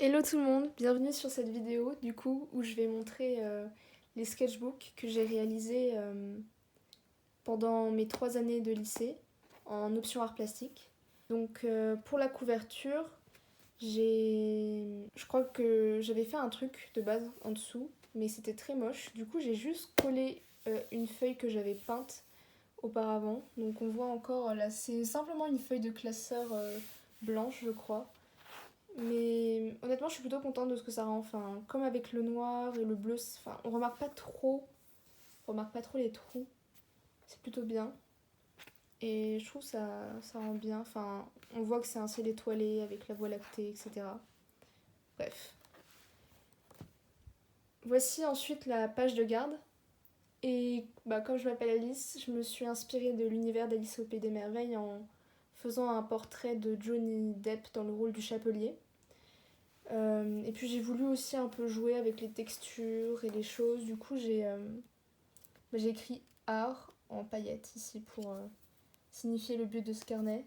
Hello tout le monde, bienvenue sur cette vidéo du coup où je vais montrer les sketchbooks que j'ai réalisés pendant mes 3 années de lycée en option art plastique. Donc pour la couverture, je crois que j'avais fait un truc de base en dessous, mais c'était très moche. Du coup j'ai juste collé une feuille que j'avais peinte auparavant. Donc on voit encore là, c'est simplement une feuille de classeur blanche je crois. Mais honnêtement, je suis plutôt contente de ce que ça rend. Enfin, comme avec le noir et le bleu, enfin, on remarque pas trop les trous. C'est plutôt bien. Et je trouve ça rend bien. Enfin, on voit que c'est un ciel étoilé avec la voie lactée, etc. Bref. Voici ensuite la page de garde. Et comme je m'appelle Alice, je me suis inspirée de l'univers d'Alice au Pays des Merveilles en faisant un portrait de Johnny Depp dans le rôle du chapelier. Et puis j'ai voulu aussi un peu jouer avec les textures et les choses. Du coup, j'ai écrit art en paillettes ici pour signifier le but de ce carnet.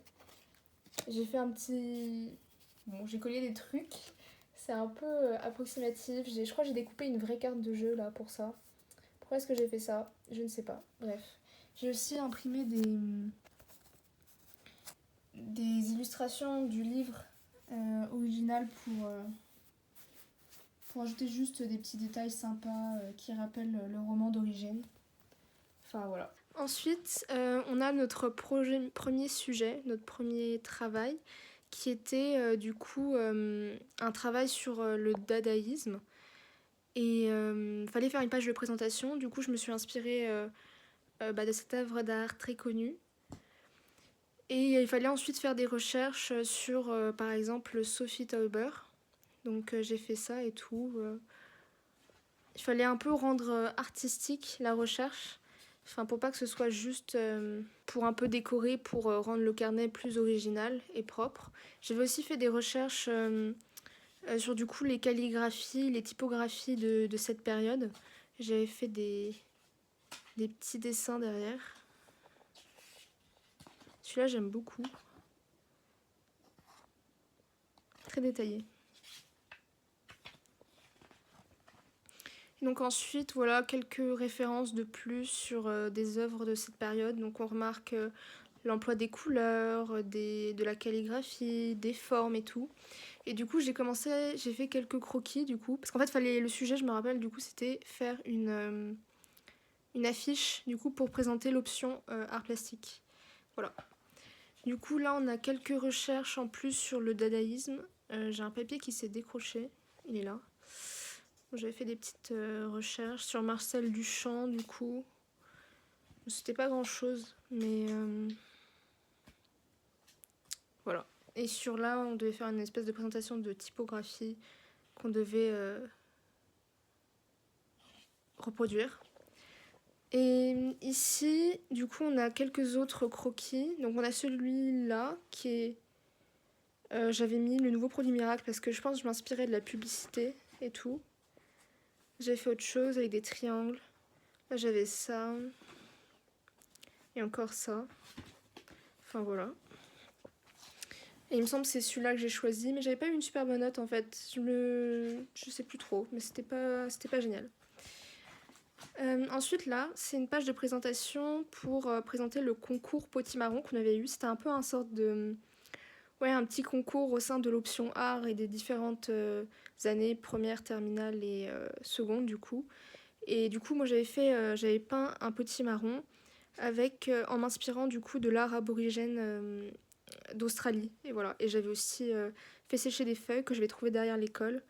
J'ai fait un petit. Bon, j'ai collé des trucs. C'est un peu approximatif. Je crois que j'ai découpé une vraie carte de jeu là pour ça. Pourquoi est-ce que j'ai fait ça? Je ne sais pas. Bref. J'ai aussi imprimé des illustrations du livre original pour ajouter juste des petits détails sympas qui rappellent le roman d'origine. Enfin voilà. Ensuite, on a notre premier sujet, notre premier travail, qui était un travail sur le dadaïsme. Et fallait faire une page de présentation. Du coup, je me suis inspirée de cette œuvre d'art très connue. Et il fallait ensuite faire des recherches sur, par exemple, Sophie Tauber. Donc j'ai fait ça et tout. Il fallait un peu rendre artistique la recherche. Enfin, pour pas que ce soit juste pour un peu décorer, pour rendre le carnet plus original et propre. J'avais aussi fait des recherches sur du coup les calligraphies, les typographies de cette période. J'avais fait des petits dessins derrière. Celui-là, j'aime beaucoup. Très détaillé. Donc ensuite, voilà quelques références de plus sur des œuvres de cette période. Donc on remarque l'emploi des couleurs, de la calligraphie, des formes et tout. Et du coup, j'ai fait quelques croquis du coup. Parce qu'en fait, le sujet, je me rappelle, du coup, c'était faire une affiche du coup pour présenter l'option art plastique. Voilà. Du coup, là, on a quelques recherches en plus sur le dadaïsme. J'ai un papier qui s'est décroché. Il est là. J'avais fait des petites recherches sur Marcel Duchamp, du coup. C'était pas grand chose, mais voilà. Et sur là, on devait faire une espèce de présentation de typographie qu'on devait reproduire. Et ici, du coup, on a quelques autres croquis. Donc, on a celui-là qui est. J'avais mis le nouveau produit miracle parce que je pense que je m'inspirais de la publicité et tout. J'avais fait autre chose avec des triangles. Là, j'avais ça. Et encore ça. Enfin, voilà. Et il me semble que c'est celui-là que j'ai choisi, mais j'avais pas eu une super bonne note en fait. Je sais plus trop, mais c'était pas génial. Ensuite là, c'est une page de présentation pour présenter le concours Potimarron qu'on avait eu. C'était un peu un sorte de... Ouais, un petit concours au sein de l'option art et des différentes années, première, terminale et seconde du coup. Et du coup, moi j'avais peint un potimarron avec, en m'inspirant du coup de l'art aborigène d'Australie. Et voilà. Et j'avais aussi fait sécher des feuilles que je vais trouver derrière l'école.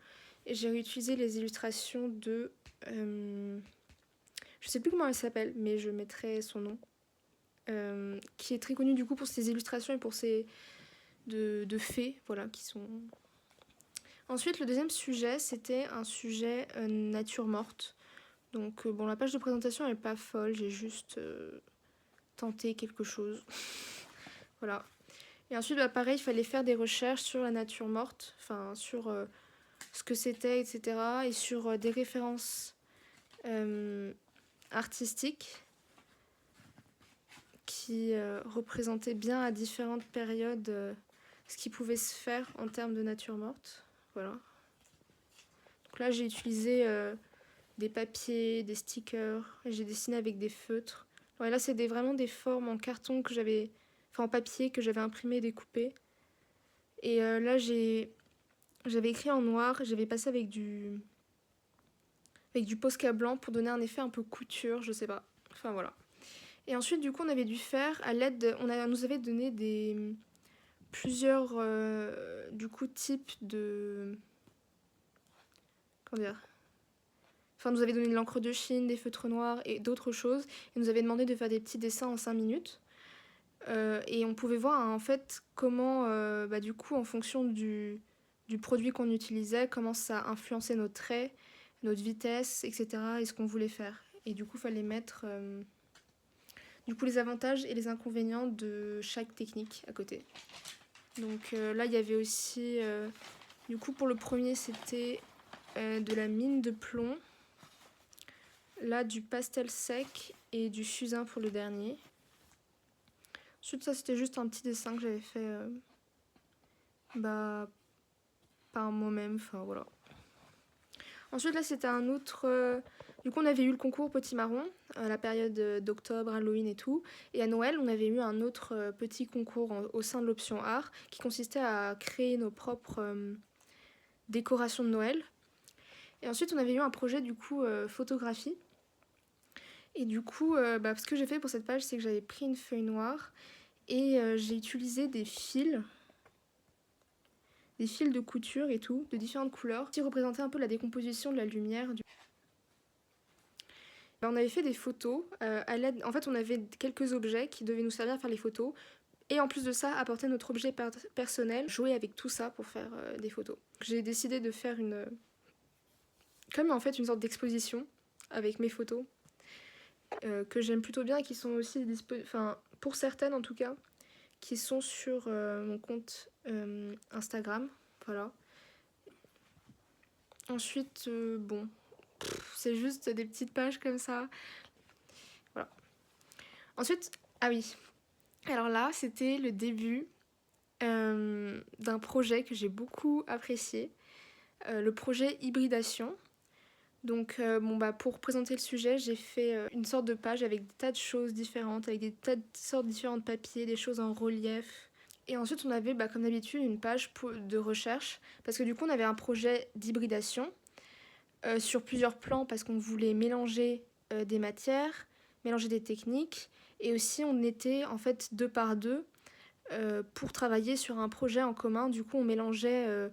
Et j'ai réutilisé les illustrations de... je sais plus comment elle s'appelle, mais je mettrai son nom. Qui est très connu du coup pour ses illustrations et pour ses... de fées, voilà, qui sont... Ensuite, le deuxième sujet, c'était un sujet nature morte. Donc, bon, la page de présentation, elle est pas folle. J'ai juste tenté quelque chose. Voilà. Et ensuite, pareil, il fallait faire des recherches sur la nature morte, enfin sur ce que c'était, etc. Et sur des références artistiques qui représentaient bien à différentes périodes ce qui pouvait se faire en termes de nature morte. Voilà. Donc là, j'ai utilisé des papiers, des stickers, et j'ai dessiné avec des feutres. Ouais, là, c'est vraiment des formes en carton que j'avais... Enfin, en papier que j'avais imprimé et découpé. Et là, j'avais écrit en noir, j'avais passé avec du Posca blanc pour donner un effet un peu couture, je sais pas. Enfin, voilà. Et ensuite, du coup, on avait dû faire à l'aide... On nous avait donné plusieurs du coup types de... Comment dire? Enfin, nous avait donné de l'encre de Chine, des feutres noirs et d'autres choses. Et nous avait demandé de faire des petits dessins en 5 minutes. Et on pouvait voir en fait comment, du coup, en fonction du produit qu'on utilisait, comment ça influençait nos traits, notre vitesse, etc. et ce qu'on voulait faire. Et du coup, il fallait mettre du coup, les avantages et les inconvénients de chaque technique à côté. Donc là, il y avait aussi... du coup, pour le premier, c'était de la mine de plomb. Là, du pastel sec et du fusain pour le dernier. Ensuite, ça, c'était juste un petit dessin que j'avais fait par moi-même. Enfin, voilà. Ensuite, là, c'était un autre... Du coup, on avait eu le concours Petit Marron, à la période d'octobre, Halloween et tout. Et à Noël, on avait eu un autre petit concours au sein de l'option art qui consistait à créer nos propres décorations de Noël. Et ensuite, on avait eu un projet, du coup, photographie. Et du coup, ce que j'ai fait pour cette page, c'est que j'avais pris une feuille noire et j'ai utilisé des fils de couture et tout, de différentes couleurs, qui représentaient un peu la décomposition de la lumière. On avait fait des photos à l'aide... En fait, on avait quelques objets qui devaient nous servir à faire les photos. Et en plus de ça, apporter notre objet personnel, jouer avec tout ça pour faire des photos. J'ai décidé de faire comme en fait une sorte d'exposition avec mes photos que j'aime plutôt bien et qui sont aussi enfin pour certaines en tout cas, qui sont sur mon compte Instagram. Voilà. Ensuite, c'est juste des petites pages comme ça. Voilà. Ensuite, ah oui. Alors là, c'était le début d'un projet que j'ai beaucoup apprécié. Le projet hybridation. Donc, pour présenter le sujet, j'ai fait une sorte de page avec des tas de choses différentes, avec des tas de sortes différentes de papiers, des choses en relief. Et ensuite, on avait, comme d'habitude, une page de recherche, parce que du coup, on avait un projet d'hybridation sur plusieurs plans, parce qu'on voulait mélanger des matières, mélanger des techniques, et aussi on était en fait 2 par 2 pour travailler sur un projet en commun. Du coup, on mélangeait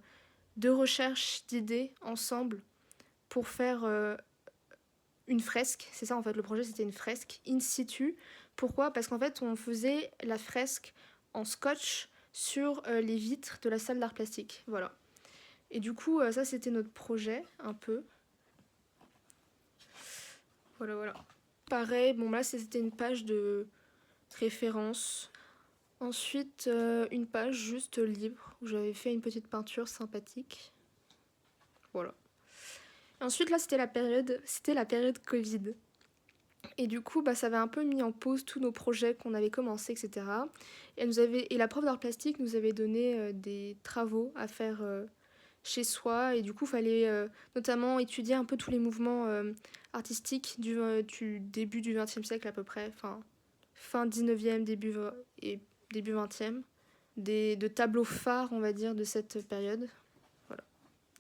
2 recherches d'idées ensemble pour faire une fresque. C'est ça en fait, le projet c'était une fresque in situ. Pourquoi ? Parce qu'en fait on faisait la fresque en scotch sur les vitres de la salle d'art plastique. Voilà. Et du coup ça c'était notre projet un peu. Voilà. Pareil, là c'était une page de référence. Ensuite une page juste libre où j'avais fait une petite peinture sympathique. Voilà. Ensuite, là, c'était la période Covid. Et du coup, ça avait un peu mis en pause tous nos projets qu'on avait commencés, etc. Et la prof d'art plastique nous avait donné des travaux à faire chez soi. Et du coup, il fallait notamment étudier un peu tous les mouvements artistiques du début du XXe siècle à peu près. Enfin, fin 19e, début 20e. De tableaux phares, on va dire, de cette période.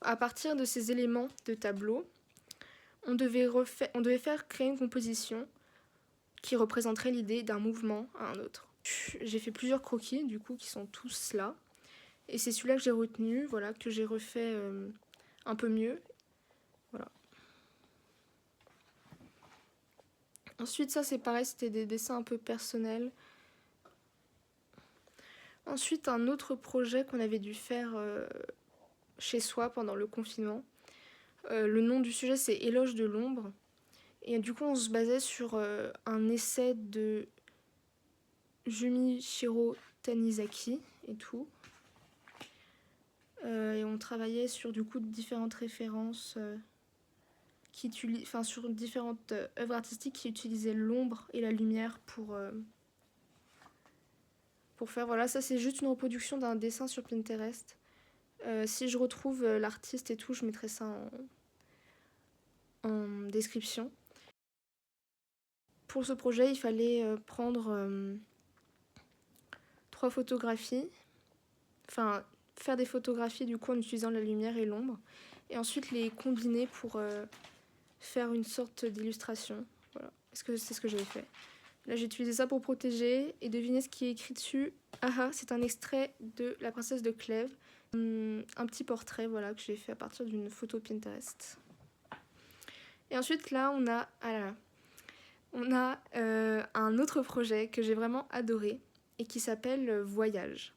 À partir de ces éléments de tableau, on devait créer une composition qui représenterait l'idée d'un mouvement à un autre. J'ai fait plusieurs croquis, du coup, qui sont tous là. Et c'est celui-là que j'ai retenu, voilà, que j'ai refait un peu mieux. Voilà. Ensuite, ça, c'est pareil, c'était des dessins un peu personnels. Ensuite, un autre projet qu'on avait dû faire chez soi pendant le confinement. Le nom du sujet, c'est Éloge de l'ombre. Et du coup, on se basait sur un essai de Junichiro Tanizaki et tout. Et on travaillait sur du coup différentes références sur différentes œuvres artistiques qui utilisaient l'ombre et la lumière pour faire... Voilà, ça c'est juste une reproduction d'un dessin sur Pinterest. Si je retrouve l'artiste et tout, je mettrai ça en description. Pour ce projet, il fallait prendre 3 photographies, enfin faire des photographies du coup en utilisant la lumière et l'ombre, et ensuite les combiner pour faire une sorte d'illustration. Voilà, c'est ce que j'avais fait. Là, j'ai utilisé ça pour protéger, et devinez ce qui est écrit dessus. Ah, c'est un extrait de La princesse de Clèves. Un petit portrait, voilà, que j'ai fait à partir d'une photo Pinterest. Et ensuite, là, on a un autre projet que j'ai vraiment adoré et qui s'appelle Voyage.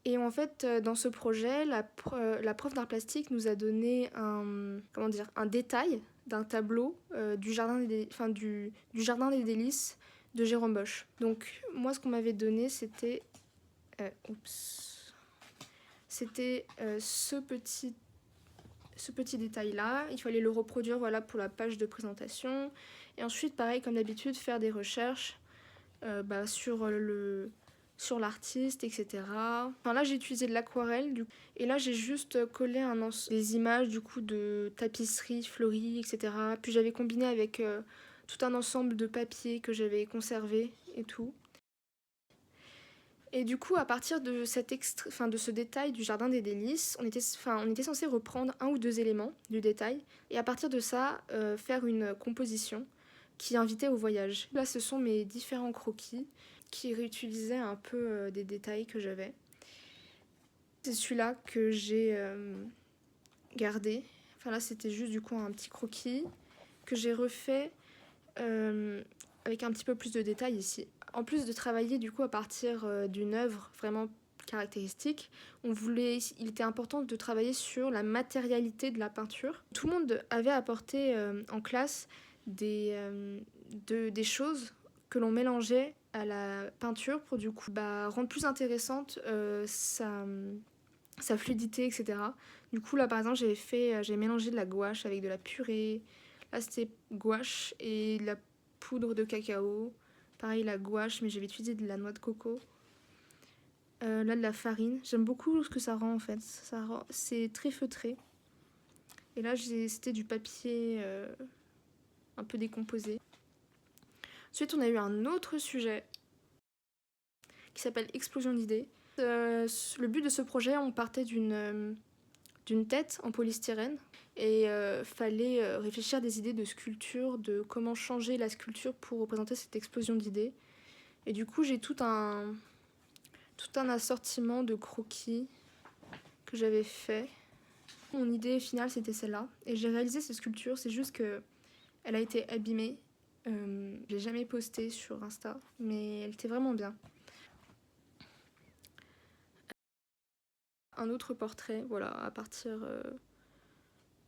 Et en fait, dans ce projet, la prof d'art plastique nous a donné un détail d'un tableau du Jardin des Délices de Jérôme Bosch. Donc moi, ce qu'on m'avait donné, c'était ce petit détail-là. Il fallait le reproduire, voilà, pour la page de présentation. Et ensuite, pareil, comme d'habitude, faire des recherches sur l'artiste, etc. Enfin, là, j'ai utilisé de l'aquarelle, et là, j'ai juste collé des images du coup de tapisserie fleurie, etc. Puis j'avais combiné avec tout un ensemble de papiers que j'avais conservé et tout. Et du coup, à partir de de ce détail du Jardin des Délices, on était censé reprendre 1 ou 2 éléments du détail, et à partir de ça, faire une composition qui invitait au voyage. Là, ce sont mes différents croquis qui réutilisaient un peu des détails que j'avais. C'est celui-là que j'ai gardé. Enfin là, c'était juste du coup un petit croquis que j'ai refait avec un petit peu plus de détails ici. En plus de travailler du coup à partir d'une œuvre vraiment caractéristique, il était important de travailler sur la matérialité de la peinture. Tout le monde avait apporté en classe des choses que l'on mélangeait à la peinture pour du coup rendre plus intéressante sa fluidité, etc. Du coup là par exemple j'ai mélangé de la gouache avec de la purée. Là c'était gouache et de la poudre de cacao. Pareil la gouache, mais j'avais utilisé de la noix de coco. Là de la farine. J'aime beaucoup ce que ça rend en fait. C'est très feutré. Et là c'était du papier un peu décomposé. Ensuite on a eu un autre sujet qui s'appelle Explosion d'idées. Le but de ce projet, on partait d'une tête en polystyrène et fallait réfléchir à des idées de sculpture, de comment changer la sculpture pour représenter cette explosion d'idées. Et du coup, j'ai tout un assortiment de croquis que j'avais fait. Mon idée finale, c'était celle-là. Et j'ai réalisé cette sculpture, c'est juste que elle a été abîmée. Je l'ai jamais postée sur Insta, mais elle était vraiment bien. Un autre portrait, voilà, à partir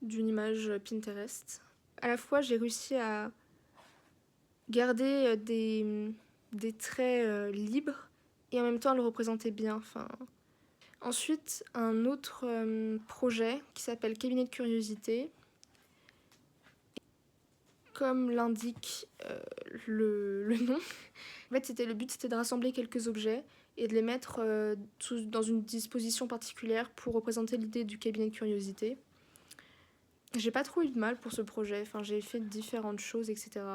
d'une image Pinterest. À la fois, j'ai réussi à garder des traits libres et en même temps à le représenter bien. Enfin. Ensuite, un autre projet qui s'appelle Cabinet de curiosité. Comme l'indique le nom, en fait, le but c'était de rassembler quelques objets et de les mettre dans une disposition particulière pour représenter l'idée du cabinet de curiosité. J'ai pas trop eu de mal pour ce projet, enfin, j'ai fait différentes choses, etc.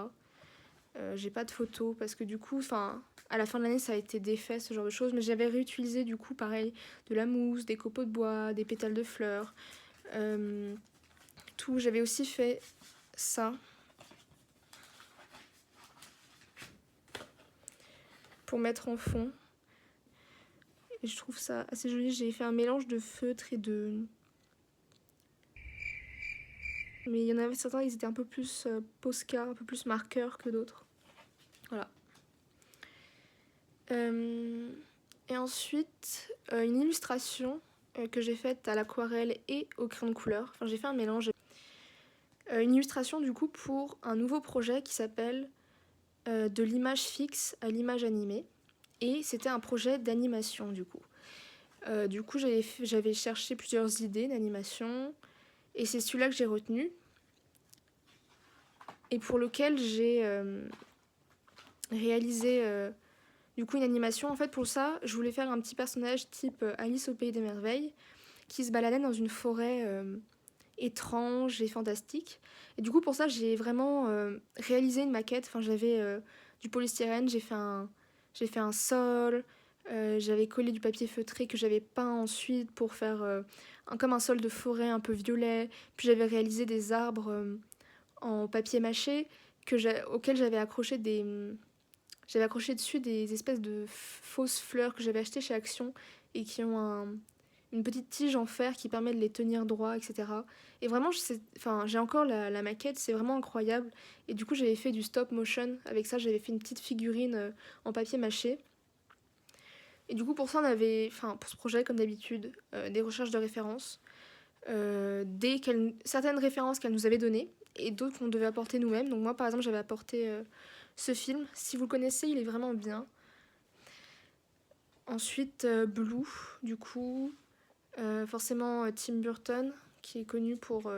J'ai pas de photos parce que du coup, à la fin de l'année, ça a été défait, ce genre de choses, mais j'avais réutilisé du coup, pareil, de la mousse, des copeaux de bois, des pétales de fleurs, tout. J'avais aussi fait ça. Pour mettre en fond. Et je trouve ça assez joli. J'ai fait un mélange de feutre et de... Mais il y en avait certains, ils étaient un peu plus Posca, un peu plus marqueurs que d'autres. Voilà. Et ensuite, une illustration que j'ai faite à l'aquarelle et au crayon de couleur. Enfin, j'ai fait un mélange. Une illustration du coup pour un nouveau projet qui s'appelle De l'image fixe à l'image animée. Et c'était un projet d'animation du coup. J'avais cherché plusieurs idées d'animation et c'est celui-là que j'ai retenu et pour lequel j'ai réalisé du coup une animation. En fait, pour ça, je voulais faire un petit personnage type Alice au Pays des Merveilles qui se baladait dans une forêt étrange et fantastique. Et du coup, pour ça, j'ai vraiment réalisé une maquette. Enfin, j'avais du polystyrène, j'ai fait un sol, j'avais collé du papier feutré que j'avais peint ensuite pour faire comme un sol de forêt un peu violet. Puis j'avais réalisé des arbres en papier mâché auxquels j'avais accroché dessus des espèces de fausses fleurs que j'avais achetées chez Action et qui ont une petite tige en fer qui permet de les tenir droit, etc. Et vraiment, j'ai encore la maquette, c'est vraiment incroyable. Et du coup, j'avais fait du stop motion. Avec ça, j'avais fait une petite figurine en papier mâché. Et du coup, pour ça, on avait, pour ce projet, comme d'habitude, des recherches de références, certaines références qu'elle nous avait données et d'autres qu'on devait apporter nous-mêmes. Donc moi, par exemple, j'avais apporté ce film. Si vous le connaissez, il est vraiment bien. Ensuite, Blue, du coup, forcément Tim Burton, qui est connu pour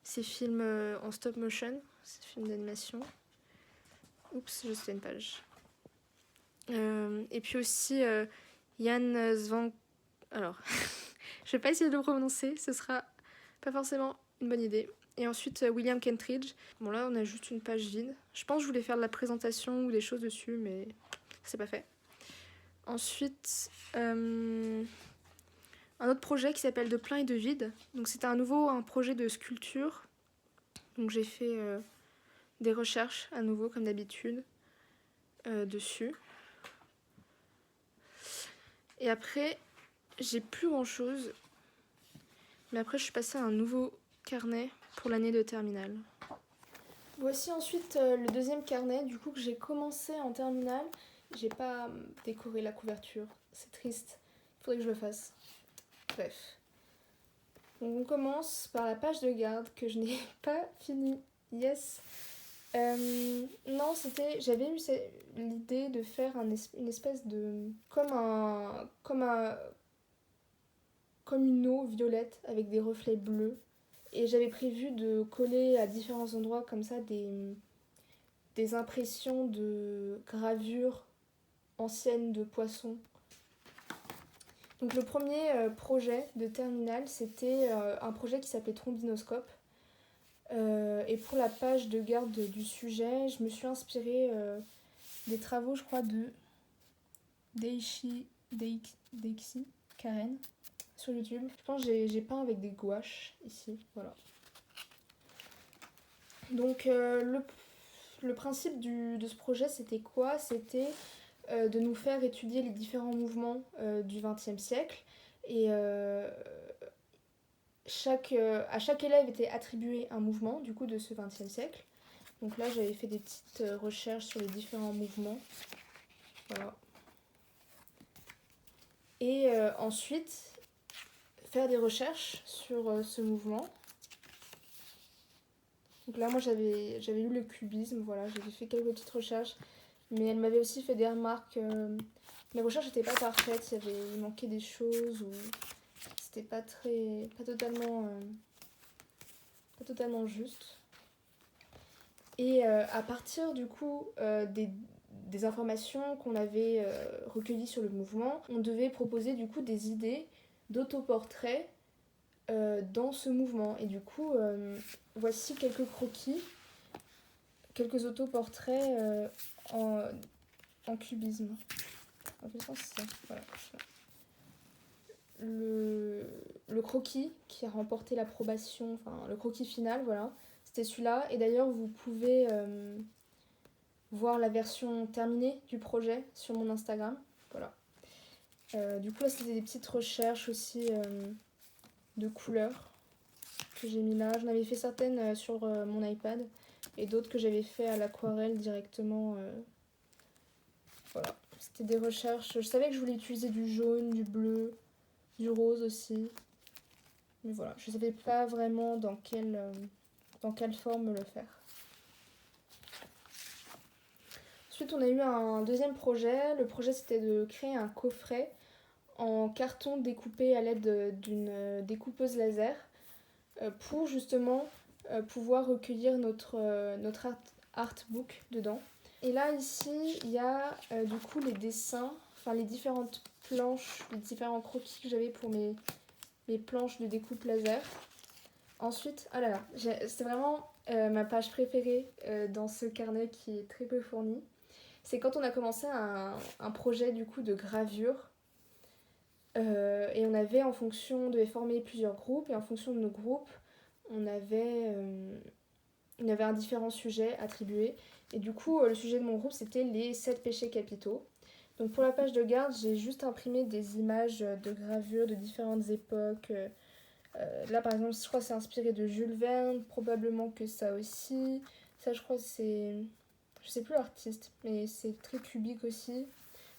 ses films en stop motion, ses films d'animation. Oups, j'ai sauté une page. Et puis aussi Jan Svan... Alors, je vais pas essayer de le prononcer, ce sera pas forcément une bonne idée. Et ensuite William Kentridge. Bon là, on a juste une page vide. Je pense que je voulais faire de la présentation ou des choses dessus, mais c'est pas fait. Ensuite, un autre projet qui s'appelle De plein et de vide. Donc c'était un projet de sculpture. Donc j'ai fait des recherches à nouveau comme d'habitude dessus. Et après, j'ai plus grand chose. Mais après, je suis passée à un nouveau carnet pour l'année de terminale. Voici ensuite le deuxième carnet du coup que j'ai commencé en terminale. J'ai pas décoré la couverture, c'est triste. Faudrait que je le fasse. Bref. Donc on commence par la page de garde que je n'ai pas finie. Yes. Non, j'avais eu l'idée de faire une espèce de comme une eau violette avec des reflets bleus. Et j'avais prévu de coller à différents endroits comme ça des impressions de gravures anciennes de poissons. Donc le premier projet de terminale, c'était un projet qui s'appelait Trombinoscope. Et pour la page de garde du sujet, je me suis inspirée des travaux, je crois, de Deixi Karen sur YouTube. Je pense que j'ai peint avec des gouaches ici, voilà. Donc le principe de ce projet, c'était quoi ? C'était de nous faire étudier les différents mouvements du XXe siècle. Et à chaque élève était attribué un mouvement du coup de ce XXe siècle. Donc là, j'avais fait des petites recherches sur les différents mouvements. Voilà. Et ensuite, faire des recherches sur ce mouvement. Donc là, moi, j'avais eu le cubisme, voilà, j'avais fait quelques petites recherches, mais elle m'avait aussi fait des remarques. Mes recherches n'étaient pas parfaites, il manquait des choses, ou c'était pas totalement juste. Et à partir du coup des informations qu'on avait recueillies sur le mouvement, on devait proposer du coup des idées d'autoportraits dans ce mouvement. Et du coup, voici quelques croquis, quelques autoportraits en cubisme. En fait, c'est ça. Voilà. Le croquis qui a remporté l'approbation, enfin le croquis final, voilà, c'était celui-là. Et d'ailleurs, vous pouvez voir la version terminée du projet sur mon Instagram. Voilà. Du coup, là, c'était des petites recherches aussi de couleurs que j'ai mis là. J'en avais fait certaines sur mon iPad et d'autres que j'avais fait à l'aquarelle directement. Voilà, c'était des recherches. Je savais que je voulais utiliser du jaune, du bleu, du rose aussi. Mais voilà, je ne savais pas vraiment dans quelle forme le faire. Ensuite, on a eu un deuxième projet. Le projet, c'était de créer un coffret en carton découpé à l'aide d'une découpeuse laser pour justement pouvoir recueillir notre artbook dedans. Et là, ici, il y a du coup les dessins, enfin les différentes planches, les différents croquis que j'avais pour mes planches de découpe laser Ensuite, oh là là, c'est vraiment ma page préférée dans ce carnet qui est très peu fourni. C'est quand on a commencé un projet du coup de gravure. Et on devait former plusieurs groupes, et en fonction de nos groupes, on avait, on avait un différent sujet attribué. Et du coup, le sujet de mon groupe, c'était les 7 péchés capitaux. Donc pour la page de garde, j'ai juste imprimé des images de gravures de différentes époques. Là, par exemple, je crois que c'est inspiré de Jules Verne, probablement que ça aussi. Ça, je crois que c'est... Je sais plus l'artiste, mais c'est très cubique aussi.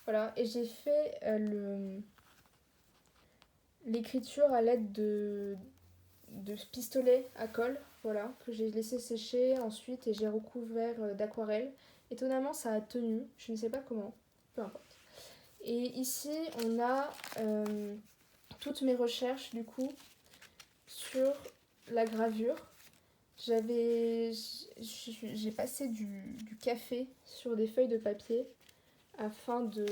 Voilà, et j'ai fait l'écriture à l'aide de pistolets à colle, voilà, que j'ai laissé sécher ensuite et j'ai recouvert d'aquarelle. Étonnamment, ça a tenu, je ne sais pas comment, peu importe. Et ici, on a toutes mes recherches du coup sur la gravure. J'ai passé du café sur des feuilles de papier afin de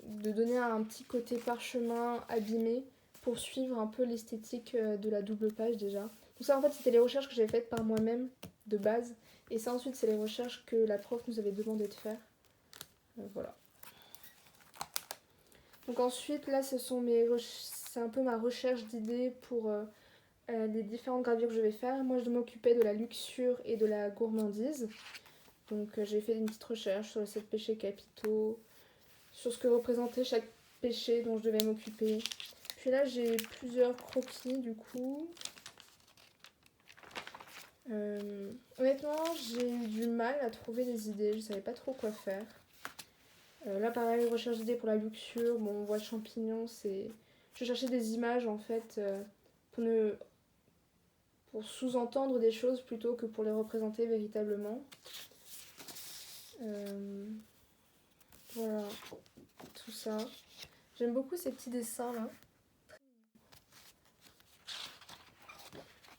donner un petit côté parchemin abîmé pour suivre un peu l'esthétique de la double page déjà. Donc ça en fait c'était les recherches que j'avais faites par moi-même de base et ça ensuite c'est les recherches que la prof nous avait demandé de faire. Voilà. Donc ensuite là c'est un peu ma recherche d'idées pour les différentes gravures que je vais faire. Moi je m'occupais de la luxure et de la gourmandise. Donc j'ai fait une petite recherche sur les 7 péchés capitaux, sur ce que représentait chaque péché dont je devais m'occuper. Puis là, j'ai plusieurs croquis du coup. Honnêtement, j'ai eu du mal à trouver des idées, je savais pas trop quoi faire. Là, pareil, recherche d'idées pour la luxure. Bon, on voit champignons, c'est. Je cherchais des images en fait pour sous-entendre des choses plutôt que pour les représenter véritablement. Voilà, tout ça. J'aime beaucoup ces petits dessins là.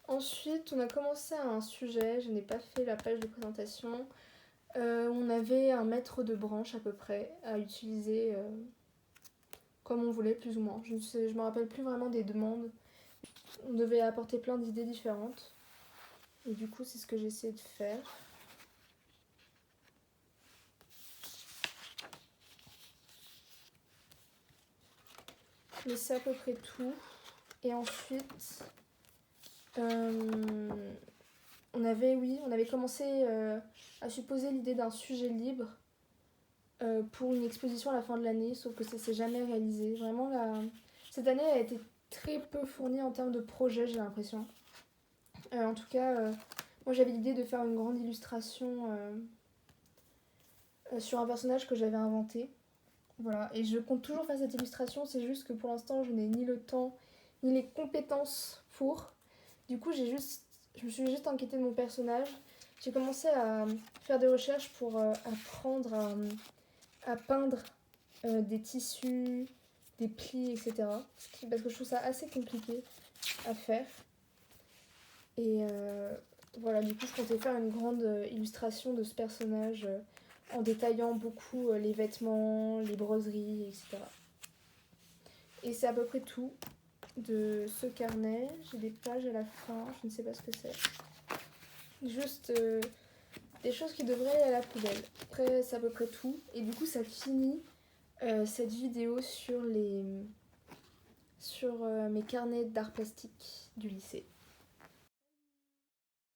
Ensuite, on a commencé à un sujet, je n'ai pas fait la page de présentation. On avait un mètre de branche à peu près à utiliser comme on voulait, plus ou moins. Je me rappelle plus vraiment des demandes. On devait apporter plein d'idées différentes. Et du coup, c'est ce que j'ai essayé de faire. Mais c'est à peu près tout. Et ensuite, on avait commencé à supposer l'idée d'un sujet libre pour une exposition à la fin de l'année, sauf que ça s'est jamais réalisé. Vraiment, cette année a été très peu fournie en termes de projet, j'ai l'impression. En tout cas, moi j'avais l'idée de faire une grande illustration sur un personnage que j'avais inventé. Voilà, et je compte toujours faire cette illustration, c'est juste que pour l'instant je n'ai ni le temps ni les compétences pour. Du coup, je me suis juste inquiétée de mon personnage. J'ai commencé à faire des recherches pour apprendre à peindre des tissus, des plis, etc. Parce que je trouve ça assez compliqué à faire. Et voilà, du coup, je comptais faire une grande illustration de ce personnage en détaillant beaucoup les vêtements, les broderies, etc. Et c'est à peu près tout de ce carnet. J'ai des pages à la fin, je ne sais pas ce que c'est. Juste des choses qui devraient aller à la poubelle. Après, c'est à peu près tout. Et du coup, ça finit cette vidéo sur mes carnets d'art plastique du lycée.